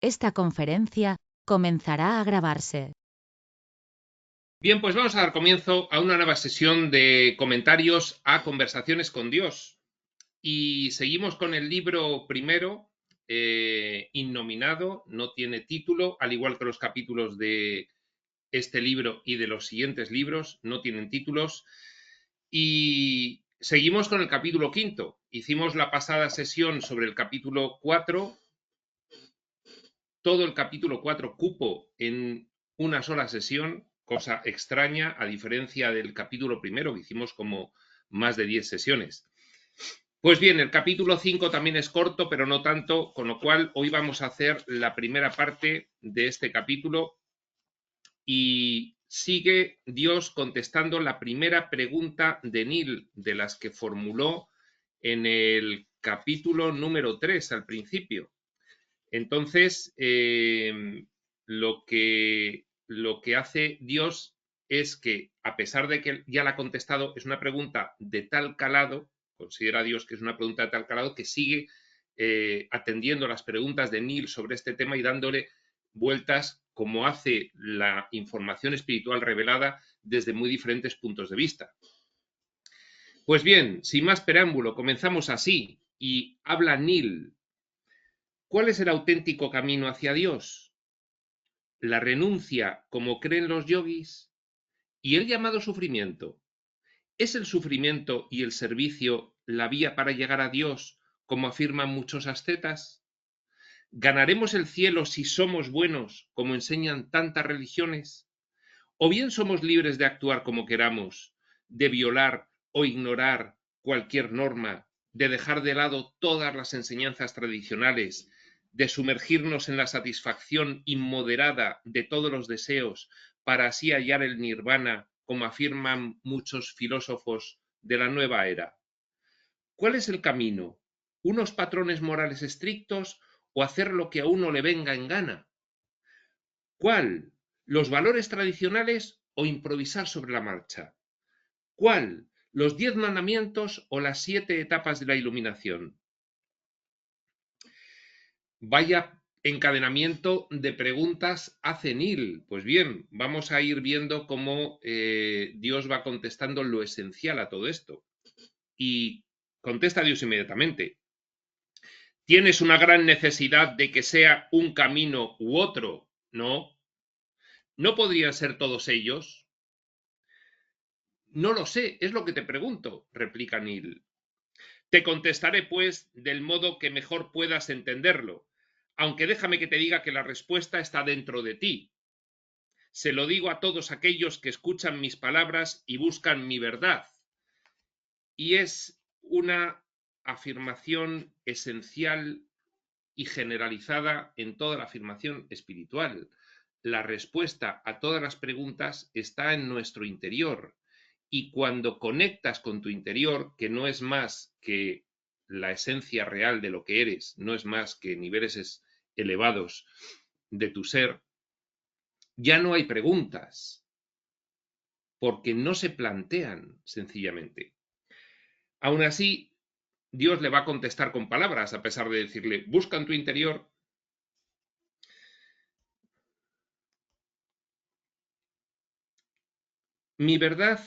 Esta conferencia comenzará a grabarse. Bien, pues vamos a dar comienzo a una nueva sesión de comentarios a Conversaciones con Dios. Y seguimos con el libro primero, innominado, no tiene título, al igual que los capítulos de este libro y de los siguientes libros, no tienen títulos. Y seguimos con el capítulo quinto. Hicimos la pasada sesión sobre el capítulo 4, todo el capítulo 4 cupo en una sola sesión, cosa extraña, a diferencia del capítulo primero, que hicimos como más de 10 sesiones. Pues bien, el capítulo 5 también es corto, pero no tanto, con lo cual hoy vamos a hacer la primera parte de este capítulo y sigue Dios contestando la primera pregunta de Nil, de las que formuló en el capítulo número 3 al principio. Entonces, lo que hace Dios es que, a pesar de que ya la ha contestado, es una pregunta de tal calado, considera Dios que es una pregunta de tal calado, que sigue atendiendo las preguntas de Neil sobre este tema y dándole vueltas como hace la información espiritual revelada desde muy diferentes puntos de vista. Pues bien, sin más preámbulo, comenzamos así y habla Neil. ¿Cuál es el auténtico camino hacia Dios? La renuncia, como creen los yogis, y el llamado sufrimiento. ¿Es el sufrimiento y el servicio la vía para llegar a Dios, como afirman muchos ascetas? ¿Ganaremos el cielo si somos buenos, como enseñan tantas religiones? ¿O bien somos libres de actuar como queramos, de violar o ignorar cualquier norma, de dejar de lado todas las enseñanzas tradicionales, de sumergirnos en la satisfacción inmoderada de todos los deseos para así hallar el nirvana, como afirman muchos filósofos de la nueva era? ¿Cuál es el camino? ¿Unos patrones morales estrictos o hacer lo que a uno le venga en gana? ¿Cuál? ¿Los valores tradicionales o improvisar sobre la marcha? ¿Cuál? ¿Los 10 mandamientos o las 7 etapas de la iluminación? Vaya encadenamiento de preguntas hace Neil. Pues bien, vamos a ir viendo cómo Dios va contestando lo esencial a todo esto. Y contesta Dios inmediatamente. ¿Tienes una gran necesidad de que sea un camino u otro? No. ¿No podrían ser todos ellos? No lo sé, es lo que te pregunto, replica Neil. Te contestaré, pues, del modo que mejor puedas entenderlo, aunque déjame que te diga que la respuesta está dentro de ti. Se lo digo a todos aquellos que escuchan mis palabras y buscan mi verdad. Y es una afirmación esencial y generalizada en toda la afirmación espiritual. La respuesta a todas las preguntas está en nuestro interior. Y cuando conectas con tu interior, que no es más que la esencia real de lo que eres, no es más que niveles elevados de tu ser, ya no hay preguntas, porque no se plantean sencillamente. Aún así, Dios le va a contestar con palabras, a pesar de decirle, busca en tu interior. Mi verdad,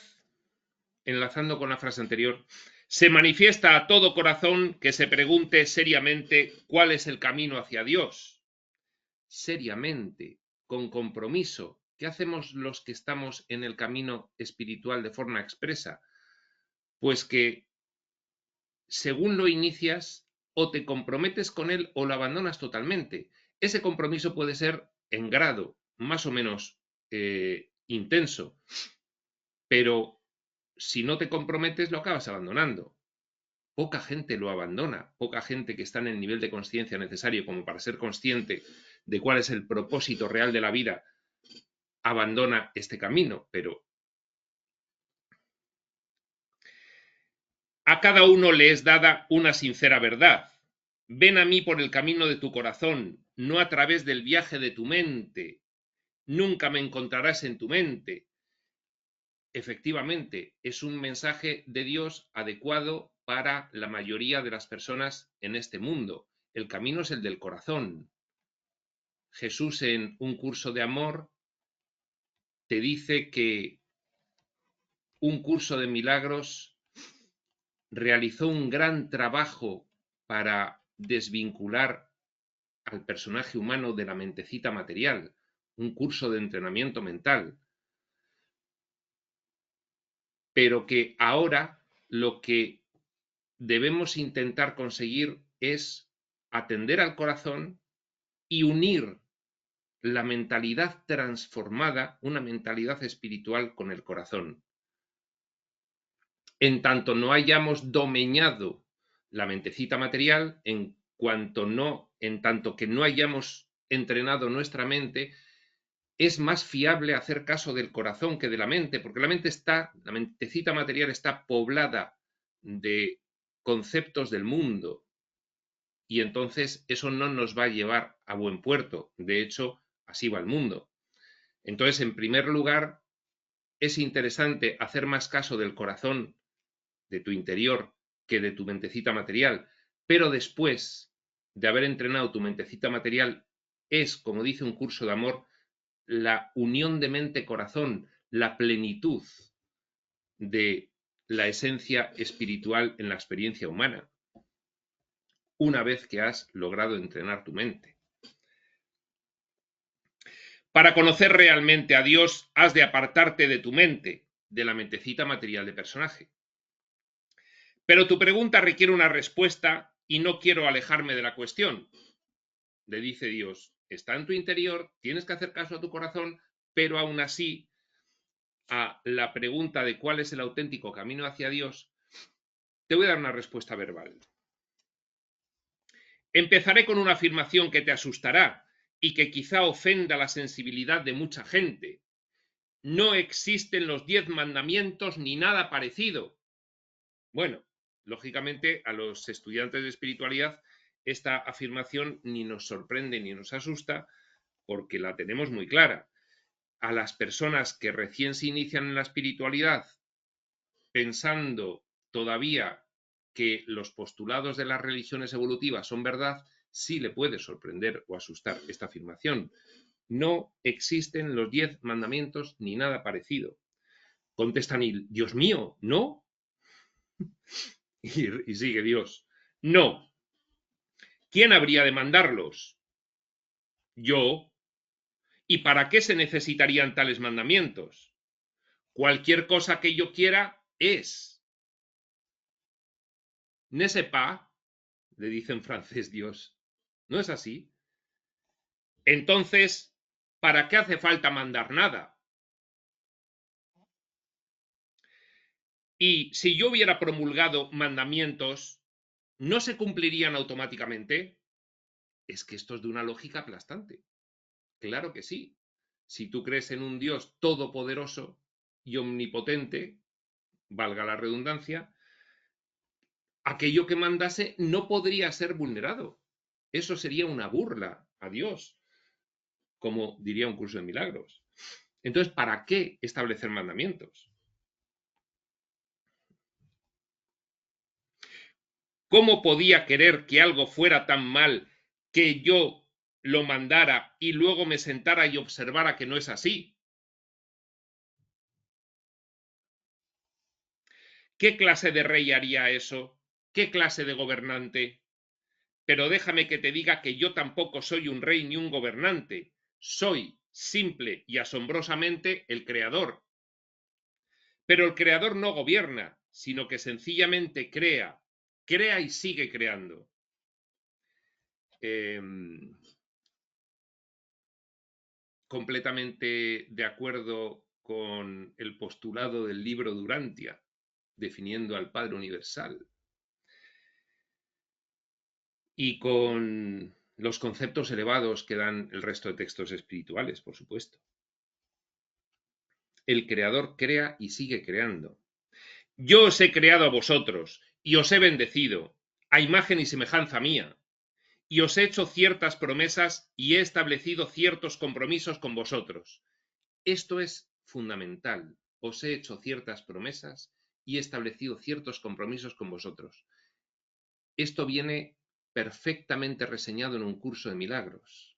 enlazando con la frase anterior, se manifiesta a todo corazón que se pregunte seriamente cuál es el camino hacia Dios. Seriamente, con compromiso. ¿Qué hacemos los que estamos en el camino espiritual de forma expresa? Pues que, según lo inicias, o te comprometes con él o lo abandonas totalmente. Ese compromiso puede ser en grado más o menos intenso, pero si no te comprometes lo acabas abandonando. Poca gente lo abandona, poca gente que está en el nivel de conciencia necesario como para ser consciente de cuál es el propósito real de la vida, abandona este camino, pero a cada uno le es dada una sincera verdad. Ven a mí por el camino de tu corazón, no a través del viaje de tu mente. Nunca me encontrarás en tu mente. Efectivamente, es un mensaje de Dios adecuado para la mayoría de las personas en este mundo. El camino es el del corazón. Jesús en un curso de amor te dice que un curso de milagros realizó un gran trabajo para desvincular al personaje humano de la mentecita material, un curso de entrenamiento mental, pero que ahora lo que debemos intentar conseguir es atender al corazón y unir la mentalidad transformada, una mentalidad espiritual, con el corazón. En tanto no hayamos domeñado la mentecita material, en tanto que no hayamos entrenado nuestra mente, es más fiable hacer caso del corazón que de la mente, porque la mentecita material está poblada de conceptos del mundo, y entonces eso no nos va a llevar a buen puerto. De hecho, así va el mundo. Entonces, en primer lugar, es interesante hacer más caso del corazón, de tu interior, que de tu mentecita material, pero después de haber entrenado tu mentecita material, es, como dice un curso de amor, la unión de mente-corazón, la plenitud de la esencia espiritual en la experiencia humana, una vez que has logrado entrenar tu mente. Para conocer realmente a Dios, has de apartarte de tu mente, de la mentecita material de personaje. Pero tu pregunta requiere una respuesta y no quiero alejarme de la cuestión. Le dice Dios, está en tu interior, tienes que hacer caso a tu corazón, pero aún así, a la pregunta de cuál es el auténtico camino hacia Dios, te voy a dar una respuesta verbal. Empezaré con una afirmación que te asustará y que quizá ofenda la sensibilidad de mucha gente. No existen los 10 mandamientos ni nada parecido. Bueno, lógicamente a los estudiantes de espiritualidad esta afirmación ni nos sorprende ni nos asusta, porque la tenemos muy clara. A las personas que recién se inician en la espiritualidad pensando todavía que los postulados de las religiones evolutivas son verdad, sí le puede sorprender o asustar esta afirmación. No existen los 10 mandamientos ni nada parecido. Contestan, Dios mío, ¿no? Y sigue Dios, no. ¿Quién habría de mandarlos? Yo. ¿Y para qué se necesitarían tales mandamientos? Cualquier cosa que yo quiera es. Ne sais pas, le dice en francés Dios. ¿No es así? Entonces, ¿para qué hace falta mandar nada? Y si yo hubiera promulgado mandamientos, ¿no se cumplirían automáticamente? Es que esto es de una lógica aplastante. Claro que sí. Si tú crees en un Dios todopoderoso y omnipotente, valga la redundancia, aquello que mandase no podría ser vulnerado. Eso sería una burla a Dios, como diría un curso de milagros. Entonces, ¿para qué establecer mandamientos? ¿Cómo podía querer que algo fuera tan mal que yo lo mandara y luego me sentara y observara que no es así? ¿Qué clase de rey haría eso? ¿Qué clase de gobernante? Pero déjame que te diga que yo tampoco soy un rey ni un gobernante. Soy, simple y asombrosamente, el creador. Pero el creador no gobierna, sino que sencillamente crea y sigue creando. Completamente de acuerdo con el postulado del libro Durantia, definiendo al Padre Universal, y con los conceptos elevados que dan el resto de textos espirituales, por supuesto. El Creador crea y sigue creando. Yo os he creado a vosotros y os he bendecido, a imagen y semejanza mía, y os he hecho ciertas promesas y he establecido ciertos compromisos con vosotros. Esto es fundamental. Os he hecho ciertas promesas y he establecido ciertos compromisos con vosotros. Esto viene perfectamente reseñado en un curso de milagros.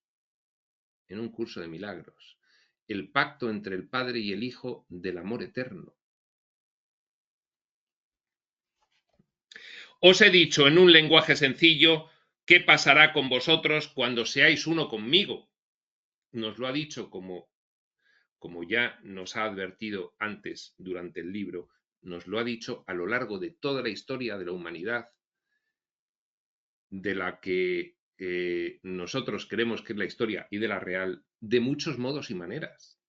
en un curso de milagros. El pacto entre el Padre y el Hijo del amor eterno. Os he dicho en un lenguaje sencillo qué pasará con vosotros cuando seáis uno conmigo. Nos lo ha dicho como ya nos ha advertido antes durante el libro, nos lo ha dicho a lo largo de toda la historia de la humanidad, de la que nosotros creemos que es la historia y de la real, de muchos modos y maneras.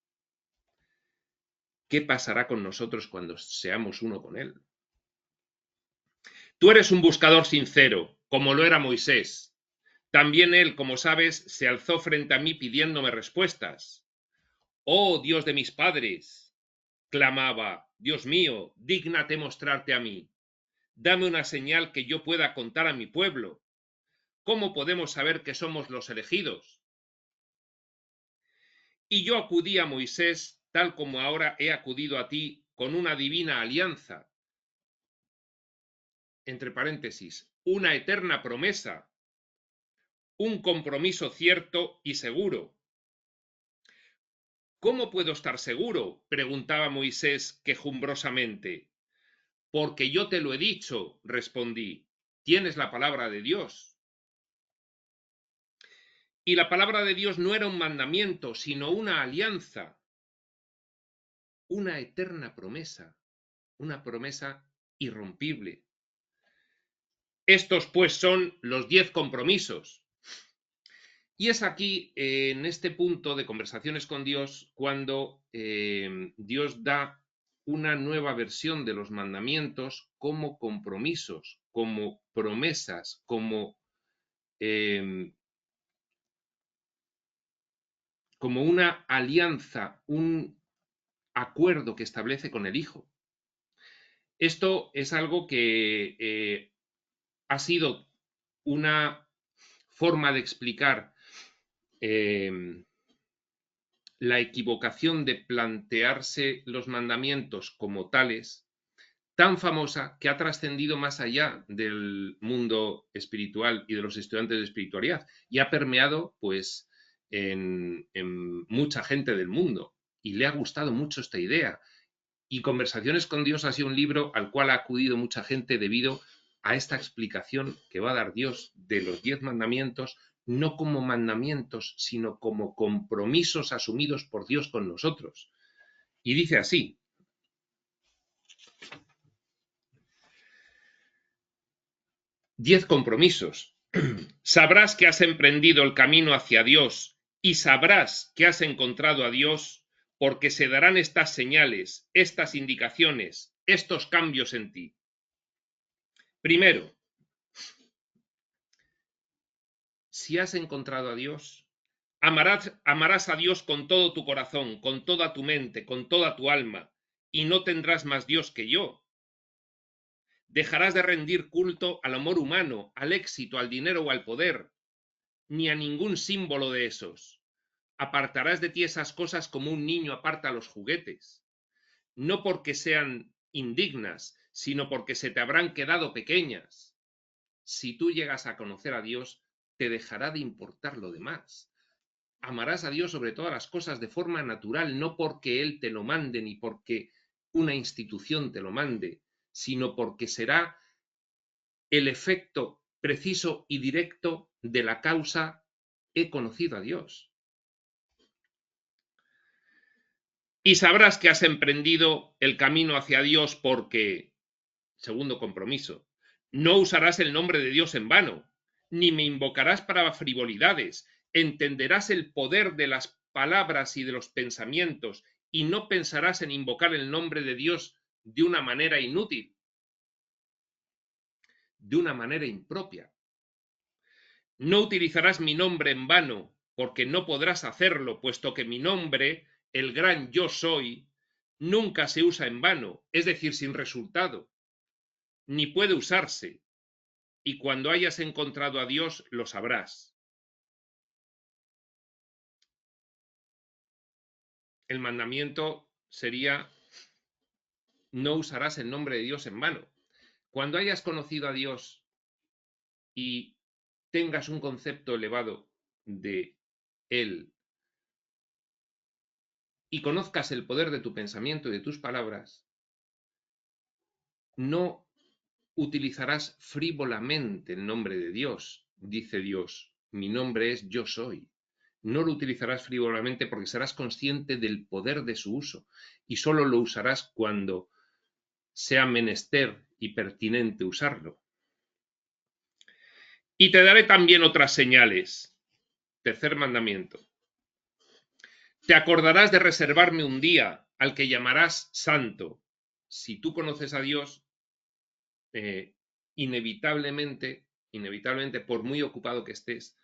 ¿Qué pasará con nosotros cuando seamos uno con Él? Tú eres un buscador sincero, como lo era Moisés. También él, como sabes, se alzó frente a mí pidiéndome respuestas. Oh, Dios de mis padres, clamaba, Dios mío, dígnate mostrarte a mí. Dame una señal que yo pueda contar a mi pueblo. ¿Cómo podemos saber que somos los elegidos? Y yo acudí a Moisés, tal como ahora he acudido a ti, con una divina alianza. Entre paréntesis, una eterna promesa, un compromiso cierto y seguro. ¿Cómo puedo estar seguro?, preguntaba Moisés quejumbrosamente. Porque yo te lo he dicho, respondí, tienes la palabra de Dios. Y la palabra de Dios no era un mandamiento, sino una alianza, una eterna promesa, una promesa irrompible. Estos, pues, son los 10 compromisos. Y es aquí, en este punto de conversaciones con Dios, cuando Dios da una nueva versión de los mandamientos como compromisos, como promesas, como una alianza, un acuerdo que establece con el Hijo. Esto es algo que ha sido una forma de explicar la equivocación de plantearse los mandamientos como tales, tan famosa que ha trascendido más allá del mundo espiritual y de los estudiantes de espiritualidad y ha permeado, pues, en mucha gente del mundo, y le ha gustado mucho esta idea. Y Conversaciones con Dios ha sido un libro al cual ha acudido mucha gente debido a esta explicación que va a dar Dios de los 10 mandamientos, no como mandamientos, sino como compromisos asumidos por Dios con nosotros. Y dice así: 10 compromisos. Sabrás que has emprendido el camino hacia Dios y sabrás que has encontrado a Dios porque se darán estas señales, estas indicaciones, estos cambios en ti. Primero, si has encontrado a Dios, amarás a Dios con todo tu corazón, con toda tu mente, con toda tu alma, y no tendrás más Dios que yo. Dejarás de rendir culto al amor humano, al éxito, al dinero o al poder, ni a ningún símbolo de esos. Apartarás de ti esas cosas como un niño aparta los juguetes, no porque sean indignas, sino porque se te habrán quedado pequeñas. Si tú llegas a conocer a Dios, te dejará de importar lo demás. Amarás a Dios sobre todas las cosas de forma natural, no porque Él te lo mande ni porque una institución te lo mande, sino porque será el efecto preciso y directo de la causa he conocido a Dios. Y sabrás que has emprendido el camino hacia Dios porque, segundo compromiso, no usarás el nombre de Dios en vano, ni me invocarás para frivolidades, entenderás el poder de las palabras y de los pensamientos, y no pensarás en invocar el nombre de Dios de una manera inútil, de una manera impropia. No utilizarás mi nombre en vano, porque no podrás hacerlo, puesto que mi nombre, el gran yo soy, nunca se usa en vano, es decir, sin resultado, ni puede usarse, y cuando hayas encontrado a Dios lo sabrás. El mandamiento sería: no usarás el nombre de Dios en vano. Cuando hayas conocido a Dios y tengas un concepto elevado de Él y conozcas el poder de tu pensamiento y de tus palabras, no utilizarás frívolamente el nombre de Dios, dice Dios. Mi nombre es Yo Soy. No lo utilizarás frívolamente porque serás consciente del poder de su uso y solo lo usarás cuando sea menester y pertinente usarlo. Y te daré también otras señales. Tercer mandamiento. Te acordarás de reservarme un día al que llamarás santo. Si tú conoces a Dios, inevitablemente, por muy ocupado que estés,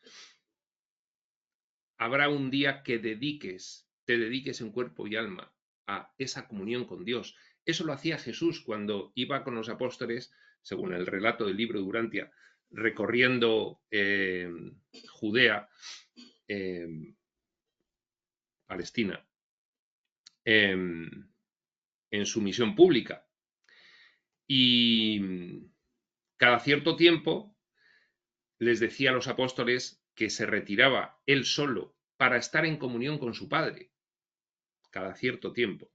habrá un día que te dediques en cuerpo y alma a esa comunión con Dios. Eso lo hacía Jesús cuando iba con los apóstoles, según el relato del libro de Urantia, recorriendo Judea, Palestina, en su misión pública. Y cada cierto tiempo les decía a los apóstoles que se retiraba él solo para estar en comunión con su Padre, cada cierto tiempo.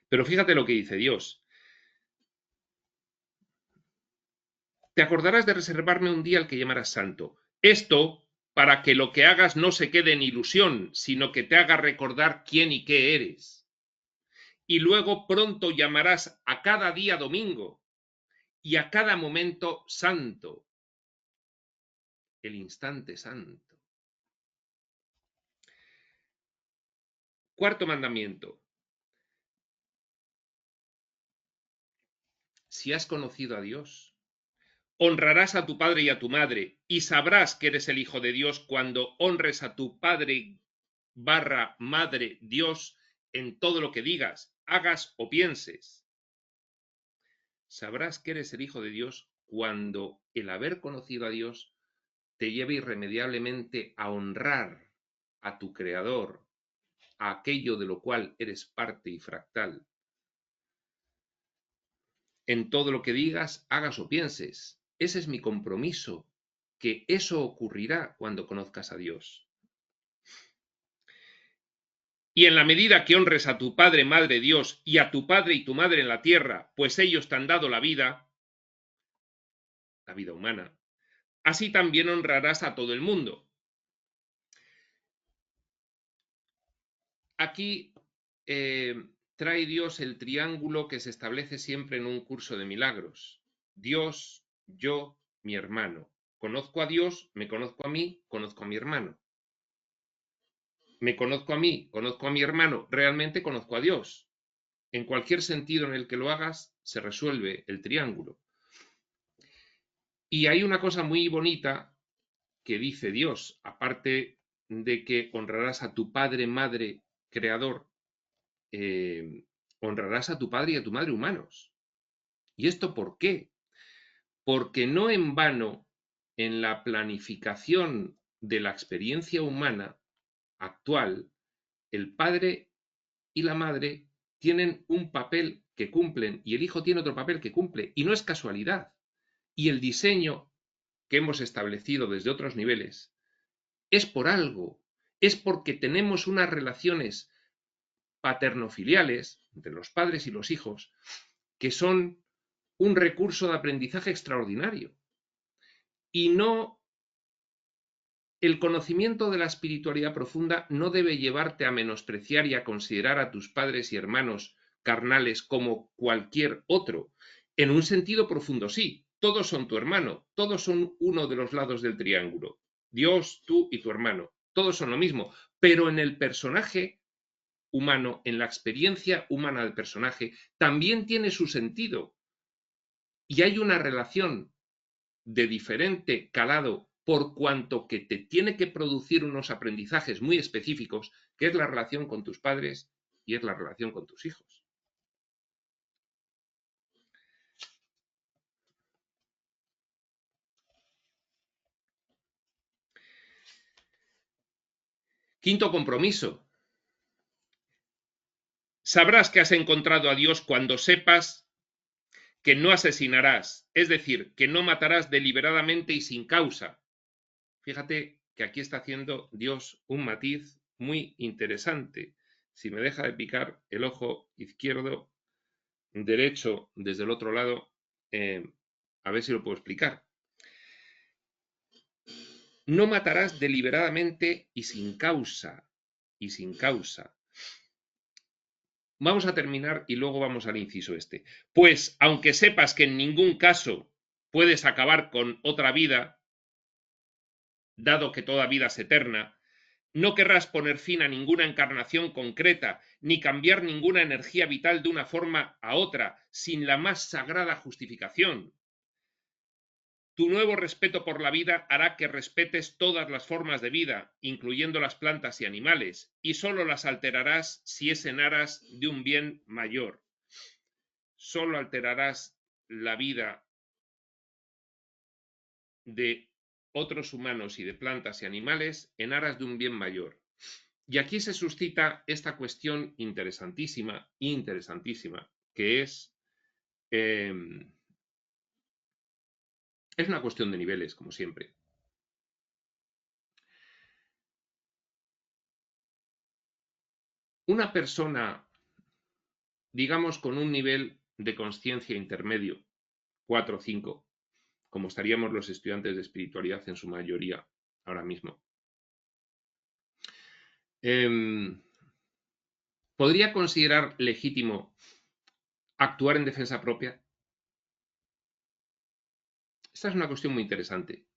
Pero fíjate lo que dice Dios. Te acordarás de reservarme un día al que llamarás santo. Esto para que lo que hagas no se quede en ilusión, sino que te haga recordar quién y qué eres. Y luego pronto llamarás a cada día domingo y a cada momento santo, el instante santo. Cuarto mandamiento. Si has conocido a Dios, honrarás a tu padre y a tu madre, y sabrás que eres el Hijo de Dios cuando honres a tu padre / madre Dios en todo lo que digas, hagas o pienses. Sabrás que eres el Hijo de Dios cuando el haber conocido a Dios te lleva irremediablemente a honrar a tu Creador, a aquello de lo cual eres parte y fractal. En todo lo que digas, hagas o pienses. Ese es mi compromiso, que eso ocurrirá cuando conozcas a Dios. Y en la medida que honres a tu Padre, Madre Dios, y a tu Padre y tu Madre en la tierra, pues ellos te han dado la vida humana, así también honrarás a todo el mundo. Aquí trae Dios el triángulo que se establece siempre en un curso de milagros. Dios, yo, mi hermano. Conozco a Dios, me conozco a mí, conozco a mi hermano. Me conozco a mí, conozco a mi hermano, realmente conozco a Dios. En cualquier sentido en el que lo hagas, se resuelve el triángulo. Y hay una cosa muy bonita que dice Dios, aparte de que honrarás a tu padre, madre, creador, honrarás a tu padre y a tu madre humanos. ¿Y esto por qué? Porque no en vano, en la planificación de la experiencia humana actual, el padre y la madre tienen un papel que cumplen y el hijo tiene otro papel que cumple, y no es casualidad. Y el diseño que hemos establecido desde otros niveles es por algo, es porque tenemos unas relaciones paternofiliales entre los padres y los hijos que son un recurso de aprendizaje extraordinario. Y no, el conocimiento de la espiritualidad profunda no debe llevarte a menospreciar y a considerar a tus padres y hermanos carnales como cualquier otro. En un sentido profundo, sí, todos son tu hermano, todos son uno de los lados del triángulo. Dios, tú y tu hermano, todos son lo mismo, pero en el personaje humano, en la experiencia humana del personaje, también tiene su sentido. Y hay una relación de diferente calado por cuanto que te tiene que producir unos aprendizajes muy específicos, que es la relación con tus padres y es la relación con tus hijos. Quinto compromiso. Sabrás que has encontrado a Dios cuando sepas que no asesinarás, es decir, que no matarás deliberadamente y sin causa. Fíjate que aquí está haciendo Dios un matiz muy interesante. si me deja de picar el ojo izquierdo, derecho desde el otro lado, a ver si lo puedo explicar. No matarás deliberadamente y sin causa. Y sin causa. Vamos a terminar y luego vamos al inciso este. Pues, aunque sepas que en ningún caso puedes acabar con otra vida, dado que toda vida es eterna, no querrás poner fin a ninguna encarnación concreta, ni cambiar ninguna energía vital de una forma a otra, sin la más sagrada justificación. Tu nuevo respeto por la vida hará que respetes todas las formas de vida, incluyendo las plantas y animales, y solo las alterarás si es en aras de un bien mayor. Solo alterarás la vida de otros humanos y de plantas y animales en aras de un bien mayor. Y aquí se suscita esta cuestión interesantísima, que es una cuestión de niveles, como siempre. Una persona, digamos, con un nivel de conciencia intermedio, 4 o 5, como estaríamos los estudiantes de espiritualidad en su mayoría ahora mismo, ¿podría considerar legítimo actuar en defensa propia? Esta es una cuestión muy interesante,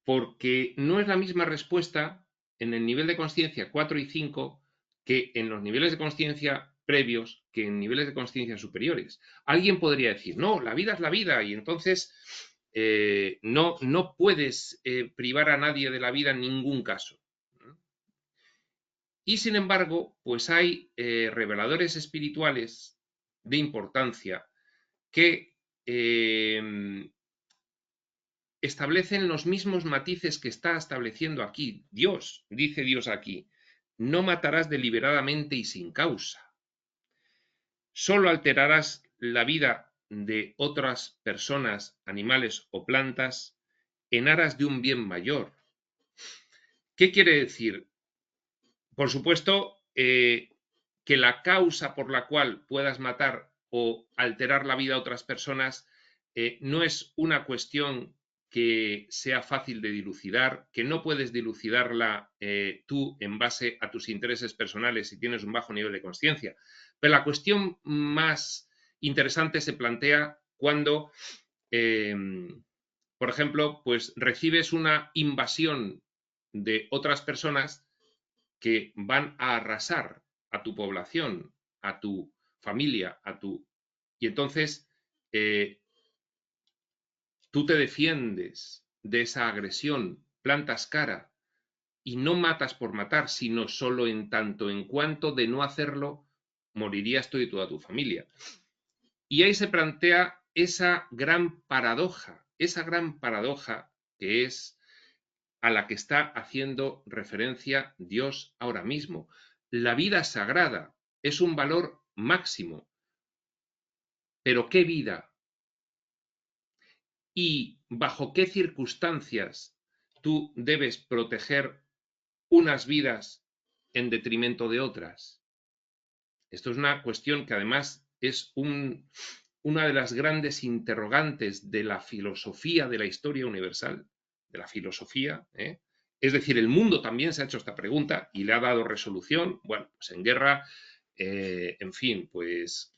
porque no es la misma respuesta en el nivel de conciencia 4 y 5 que en los niveles de conciencia previos, que en niveles de conciencia superiores. Alguien podría decir, no, la vida es la vida, y entonces no puedes privar a nadie de la vida en ningún caso. Y sin embargo, pues hay reveladores espirituales de importancia que establecen los mismos matices que está estableciendo aquí Dios. Dice Dios aquí, no matarás deliberadamente y sin causa. Solo alterarás la vida de otras personas, animales o plantas en aras de un bien mayor. ¿Qué quiere decir? Por supuesto, que la causa por la cual puedas matar o alterar la vida a otras personas no es una cuestión que sea fácil de dilucidar, que no puedes dilucidarla tú en base a tus intereses personales si tienes un bajo nivel de conciencia. Pero la cuestión más interesante se plantea cuando, por ejemplo, pues recibes una invasión de otras personas que van a arrasar a tu población, a tu familia, y entonces tú te defiendes de esa agresión, plantas cara y no matas por matar, sino solo en tanto en cuanto de no hacerlo morirías tú y toda tu familia. Y ahí se plantea esa gran paradoja que es a la que está haciendo referencia Dios ahora mismo. La vida sagrada es un valor máximo. ¿Pero qué vida? ¿Y bajo qué circunstancias tú debes proteger unas vidas en detrimento de otras? Esto es una cuestión que además es una de las grandes interrogantes de la filosofía de la historia universal, de la filosofía, ¿eh? Es decir, el mundo también se ha hecho esta pregunta y le ha dado resolución. Bueno, pues en guerra, en fin, pues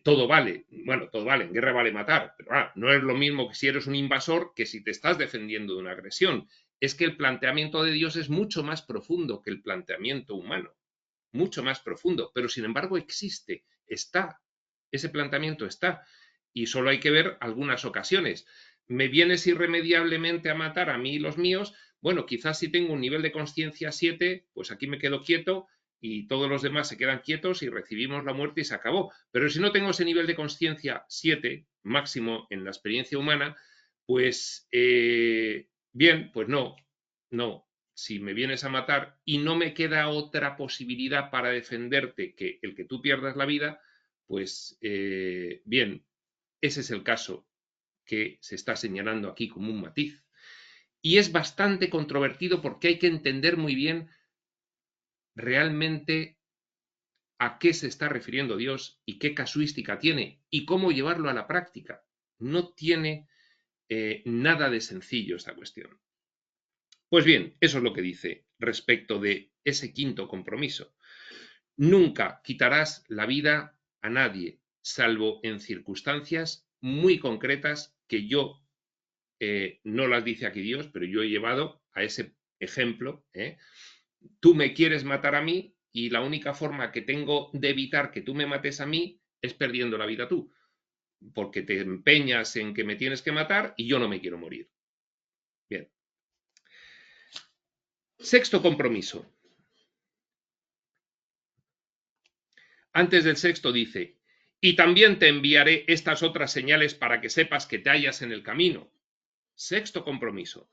todo vale. Bueno, todo vale, en guerra vale matar, pero no es lo mismo que si eres un invasor que si te estás defendiendo de una agresión. Es que el planteamiento de Dios es mucho más profundo que el planteamiento humano, mucho más profundo, pero sin embargo existe, está, ese planteamiento está, y solo hay que ver algunas ocasiones. ¿Me vienes irremediablemente a matar a mí y los míos? Bueno, quizás si tengo un nivel de conciencia 7, pues aquí me quedo quieto y todos los demás se quedan quietos y recibimos la muerte y se acabó. Pero si no tengo ese nivel de conciencia 7 máximo en la experiencia humana, pues bien, pues no. Si me vienes a matar y no me queda otra posibilidad para defenderte que el que tú pierdas la vida, pues bien, ese es el caso que se está señalando aquí como un matiz. Y es bastante controvertido porque hay que entender muy bien realmente a qué se está refiriendo Dios y qué casuística tiene y cómo llevarlo a la práctica. No tiene nada de sencillo esta cuestión. Pues bien, eso es lo que dice respecto de ese quinto compromiso. Nunca quitarás la vida a nadie, salvo en circunstancias muy concretas que yo no las dice aquí Dios, pero yo he llevado a ese ejemplo. Tú me quieres matar a mí y la única forma que tengo de evitar que tú me mates a mí es perdiendo la vida tú, porque te empeñas en que me tienes que matar y yo no me quiero morir. Bien. Sexto compromiso. Antes del sexto dice, y también te enviaré estas otras señales para que sepas que te hallas en el camino. Sexto compromiso.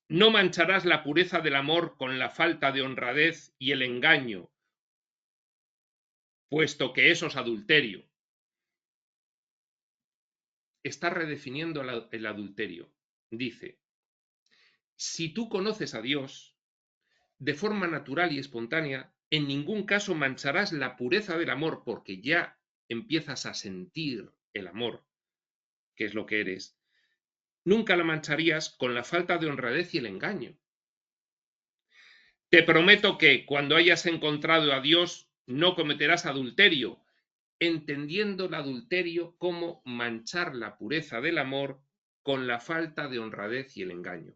No mancharás la pureza del amor con la falta de honradez y el engaño, puesto que eso es adulterio. Está redefiniendo el adulterio. Dice, si tú conoces a Dios, de forma natural y espontánea, en ningún caso mancharás la pureza del amor, porque ya empiezas a sentir el amor, que es lo que eres. Nunca la mancharías con la falta de honradez y el engaño. Te prometo que cuando hayas encontrado a Dios no cometerás adulterio, entendiendo el adulterio como manchar la pureza del amor con la falta de honradez y el engaño.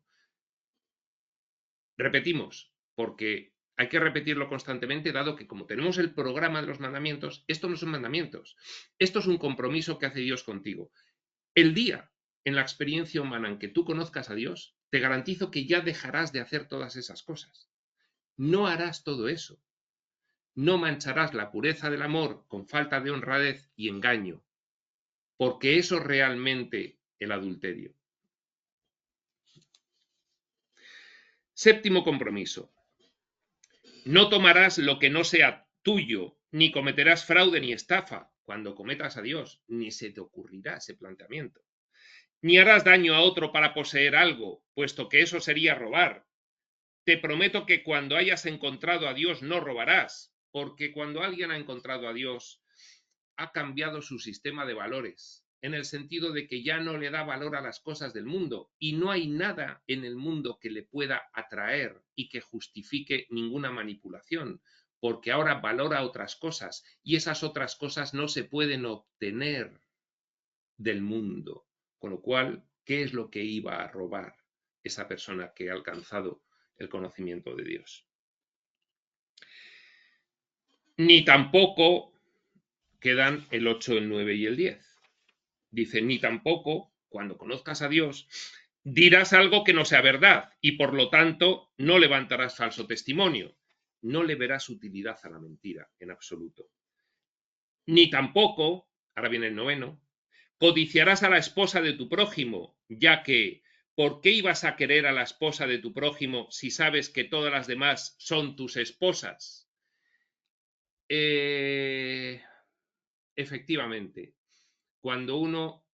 Repetimos, porque hay que repetirlo constantemente, dado que como tenemos el programa de los mandamientos, esto no son mandamientos, esto es un compromiso que hace Dios contigo. El día en la experiencia humana en que tú conozcas a Dios, te garantizo que ya dejarás de hacer todas esas cosas. No harás todo eso. No mancharás la pureza del amor con falta de honradez y engaño, porque eso es realmente el adulterio. Séptimo compromiso. No tomarás lo que no sea tuyo, ni cometerás fraude ni estafa cuando cometas a Dios, ni se te ocurrirá ese planteamiento. Ni harás daño a otro para poseer algo, puesto que eso sería robar. Te prometo que cuando hayas encontrado a Dios no robarás, porque cuando alguien ha encontrado a Dios, ha cambiado su sistema de valores, en el sentido de que ya no le da valor a las cosas del mundo y no hay nada en el mundo que le pueda atraer y que justifique ninguna manipulación, porque ahora valora otras cosas y esas otras cosas no se pueden obtener del mundo. Con lo cual, ¿qué es lo que iba a robar esa persona que ha alcanzado el conocimiento de Dios? Ni tampoco quedan el 8, el 9 y el 10. Dice, ni tampoco, cuando conozcas a Dios, dirás algo que no sea verdad y por lo tanto no levantarás falso testimonio. No le verás utilidad a la mentira en absoluto. Ni tampoco, ahora viene el 9, codiciarás a la esposa de tu prójimo, ya que, ¿por qué ibas a querer a la esposa de tu prójimo si sabes que todas las demás son tus esposas? Efectivamente, cuando uno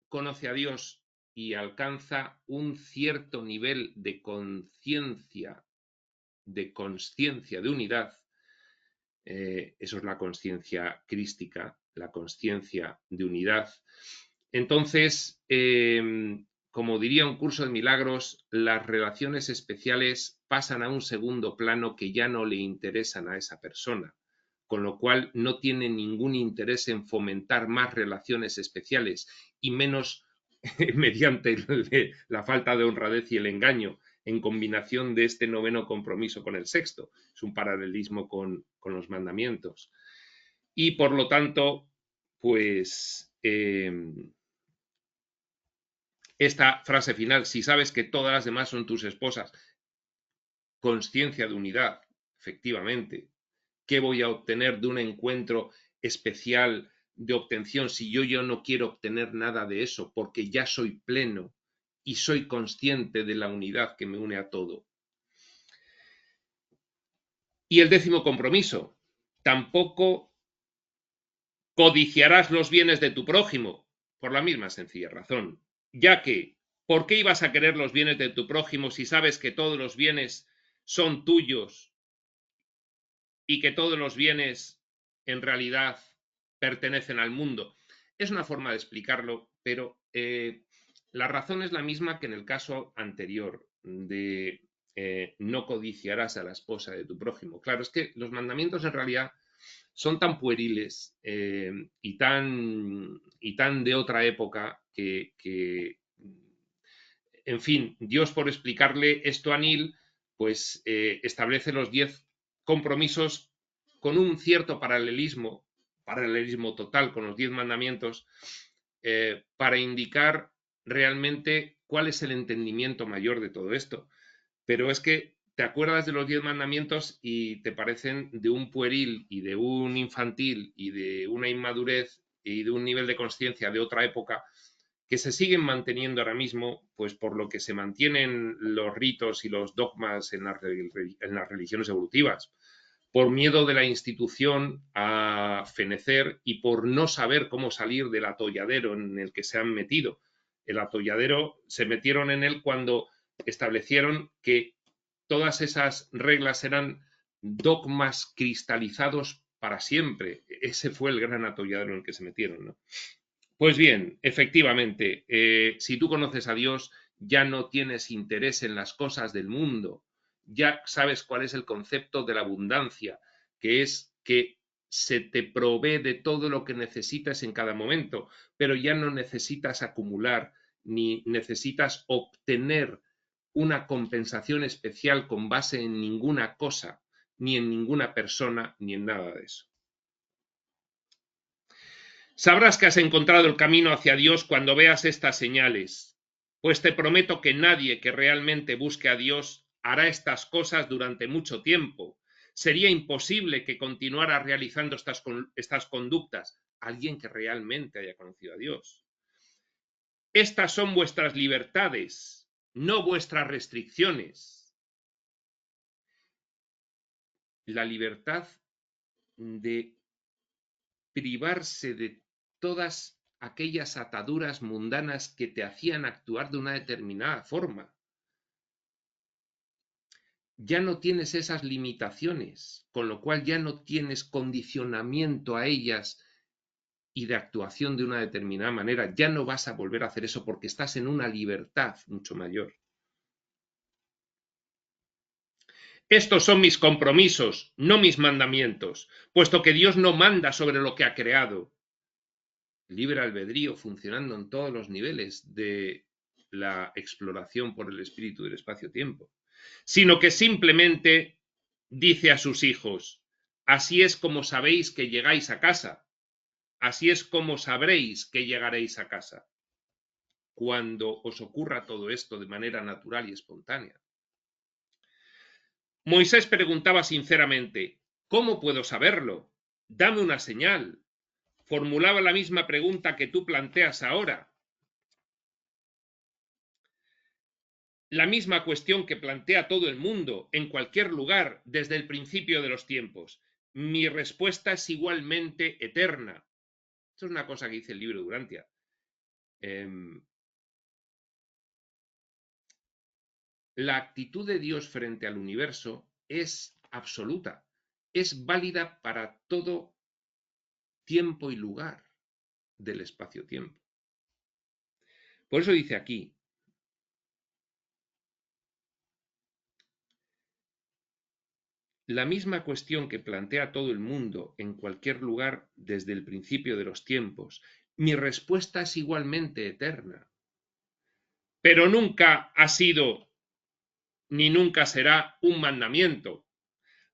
conoce a Dios y alcanza un cierto nivel de conciencia, de unidad, eso es la conciencia crística, la conciencia de unidad. Entonces, como diría un curso de milagros, las relaciones especiales pasan a un segundo plano que ya no le interesan a esa persona, con lo cual no tiene ningún interés en fomentar más relaciones especiales y menos mediante la falta de honradez y el engaño, en combinación de este 9 compromiso con el sexto. Es un paralelismo con los mandamientos. Y por lo tanto, pues esta frase final, si sabes que todas las demás son tus esposas, conciencia de unidad, efectivamente. ¿Qué voy a obtener de un encuentro especial de obtención si yo no quiero obtener nada de eso? Porque ya soy pleno y soy consciente de la unidad que me une a todo. Y el 10º compromiso, tampoco codiciarás los bienes de tu prójimo, por la misma sencilla razón, ya que, ¿por qué ibas a querer los bienes de tu prójimo si sabes que todos los bienes son tuyos y que todos los bienes en realidad pertenecen al mundo. Es una forma de explicarlo, pero la razón es la misma que en el caso anterior de no codiciarás a la esposa de tu prójimo. Claro, es que los mandamientos en realidad son tan pueriles y tan de otra época que, en fin, Dios, por explicarle esto a Neil, pues establece los 10 compromisos con un cierto paralelismo total con los 10 mandamientos, para indicar realmente cuál es el entendimiento mayor de todo esto. Pero es que te acuerdas de los 10 mandamientos y te parecen de un pueril y de un infantil y de una inmadurez y de un nivel de conciencia de otra época que se siguen manteniendo ahora mismo, pues por lo que se mantienen los ritos y los dogmas en las religiones evolutivas, por miedo de la institución a fenecer y por no saber cómo salir del atolladero en el que se han metido. El atolladero se metieron en él cuando establecieron que todas esas reglas eran dogmas cristalizados para siempre. Ese fue el gran atolladero en el que se metieron, ¿no? Pues bien, efectivamente, si tú conoces a Dios, ya no tienes interés en las cosas del mundo, ya sabes cuál es el concepto de la abundancia, que es que se te provee de todo lo que necesitas en cada momento, pero ya no necesitas acumular ni necesitas obtener una compensación especial con base en ninguna cosa, ni en ninguna persona, ni en nada de eso. Sabrás que has encontrado el camino hacia Dios cuando veas estas señales, pues te prometo que nadie que realmente busque a Dios hará estas cosas durante mucho tiempo. Sería imposible que continuara realizando estas conductas alguien que realmente haya conocido a Dios. Estas son vuestras libertades, no vuestras restricciones. La libertad de privarse de todas aquellas ataduras mundanas que te hacían actuar de una determinada forma. Ya no tienes esas limitaciones, con lo cual ya no tienes condicionamiento a ellas y de actuación de una determinada manera. Ya no vas a volver a hacer eso porque estás en una libertad mucho mayor. Estos son mis compromisos, no mis mandamientos, puesto que Dios no manda sobre lo que ha creado. Libre albedrío funcionando en todos los niveles de la exploración por el espíritu del espacio-tiempo, sino que simplemente dice a sus hijos: así es como sabéis que llegáis a casa, así es como sabréis que llegaréis a casa, cuando os ocurra todo esto de manera natural y espontánea. Moisés preguntaba sinceramente: ¿cómo puedo saberlo? Dame una señal. Formulaba la misma pregunta que tú planteas ahora. La misma cuestión que plantea todo el mundo, en cualquier lugar, desde el principio de los tiempos. Mi respuesta es igualmente eterna. Esto es una cosa que dice el libro de Durantia. La actitud de Dios frente al universo es absoluta, es válida para todo tiempo y lugar del espacio-tiempo. Por eso dice aquí: la misma cuestión que plantea todo el mundo en cualquier lugar desde el principio de los tiempos, mi respuesta es igualmente eterna. Pero nunca ha sido ni nunca será un mandamiento.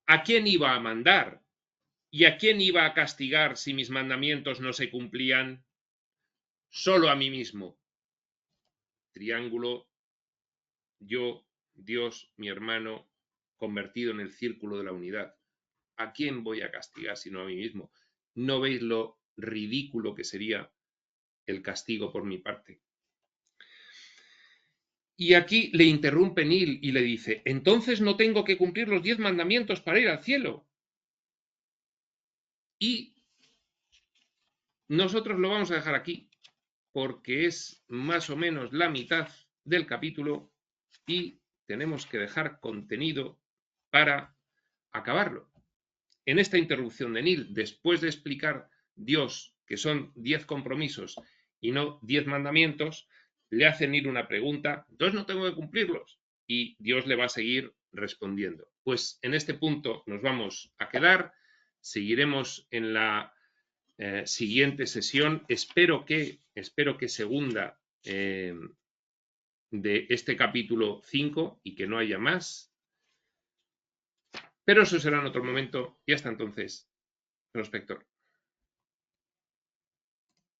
¿A quién iba a mandar? ¿Y a quién iba a castigar si mis mandamientos no se cumplían? Solo a mí mismo. Triángulo, yo, Dios, mi hermano, convertido en el círculo de la unidad. ¿A quién voy a castigar sino a mí mismo? ¿No veis lo ridículo que sería el castigo por mi parte? Y aquí le interrumpe Neil y le dice: entonces no tengo que cumplir los 10 mandamientos para ir al cielo. Y nosotros lo vamos a dejar aquí, porque es más o menos la mitad del capítulo y tenemos que dejar contenido para acabarlo. en esta interrupción de Neil, después de explicar Dios que son 10 compromisos y no 10 mandamientos, le hace Neil una pregunta, entonces no tengo que cumplirlos. Y Dios le va a seguir respondiendo. Pues en este punto nos vamos a quedar, seguiremos en la siguiente sesión. Espero que segunda de este capítulo 5 y que no haya más. Pero eso será en otro momento y hasta entonces, prospector.